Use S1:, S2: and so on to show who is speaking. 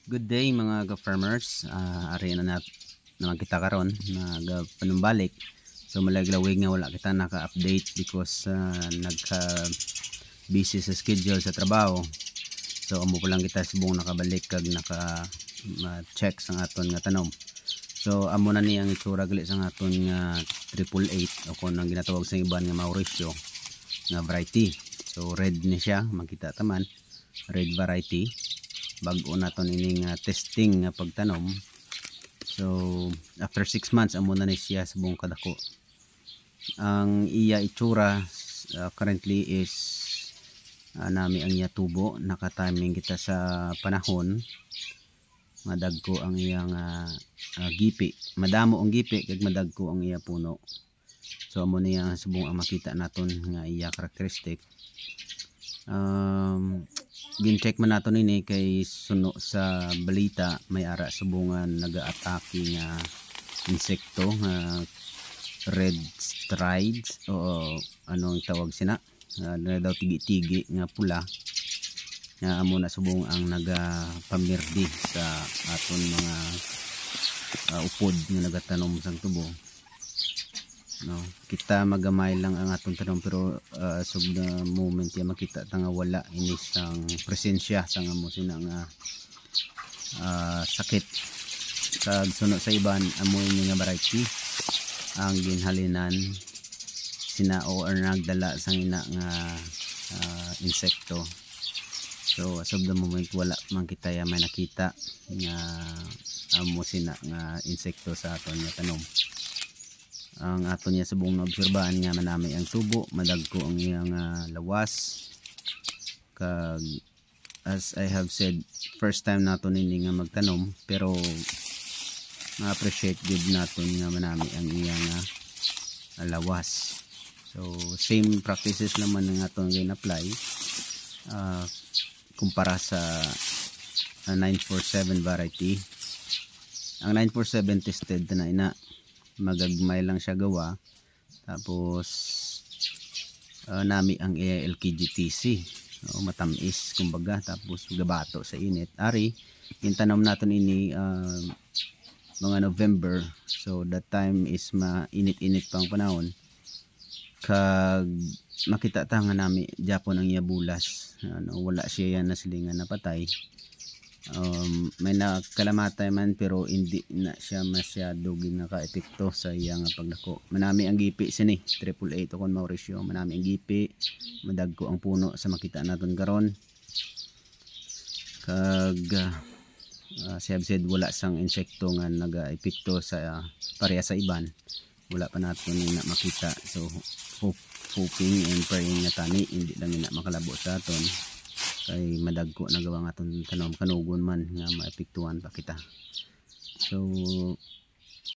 S1: Good day mga ka-farmers. Ari na naman kita karon na panumbalik. So malaglawig nga wala kita naka-update because nagka busy sa schedule sa trabaho. So amo pa lang kita subong nakabalik kag naka check sang aton nga tanom. So amo na ni ang itsura gali sang aton nga 888 o kun ang ginatawag sa iban nga Mauricio nga variety. So red ni siya, makita taman, red variety. Bago naton ining testing nga pagtanom. So after 6 months amo na ni siya sa buong kadako. Ang iya itsura currently is nami ang iya tubo, nakatiming kita sa panahon. Madagko ang iyang gipi, madamo ang gipi kag madagko ang iya puno. So amo niya subong ang makita naton nga iya karakteristik. Gin-check man nato nini kay suno sa balita may ara subungan naga-atake nga insekto nga red strides o anong tawag sina na daw tigi-tigi nga pula nga amo na subong ang nagapamirdi sa aton mga upod nga nagatanom sang tubo. No, kita magamay lang ang atong tanom pero sub the moment ya makita ta nga wala ini sang presensya sang amo sina nga sakit sa suno sa iban amo ini nga variety ang ginhalinan sina o nagdala sang ina nga insekto. So sub the moment wala man kita ya may nakita nga amo sina nga insekto sa aton nga tanom. Ang ato niya sa buong naobserbahan nga manami ang tubo, madagko ang iyang lawas. Kag as I have said, first time nato nini nga magtanom pero ma-appreciate good naton nga manami ang iyang lawas. So same practices naman nga ato nga in-apply kumpara sa 947 variety. Ang 947 tested na ina magagmay lang siya gawa, tapos nami ang LKGTC, matamis kumbaga, tapos gabato sa init. Ari intanom naton ini mga November, so that time is mainit-init pang panahon kag makita ta nga nami Japon ang iya bulas, wala siya yan na silingan napatay. May nakalamatay man pero hindi na siya masyado ginaka-epekto sa iyang pagdako. Manami ang gipi sini 888 o kon Mauricio, manami ang gipi, madagko ang puno sa makita naton karon. Kag said wala sang insekto nga naga-epekto sa pareha sa iban, wala pa naton na makita. So hoping and praying na tani hindi lang na makalabo sa aton kay madagko na gawa nga itong tanom kanugon man nga maepektuhan pa kita. So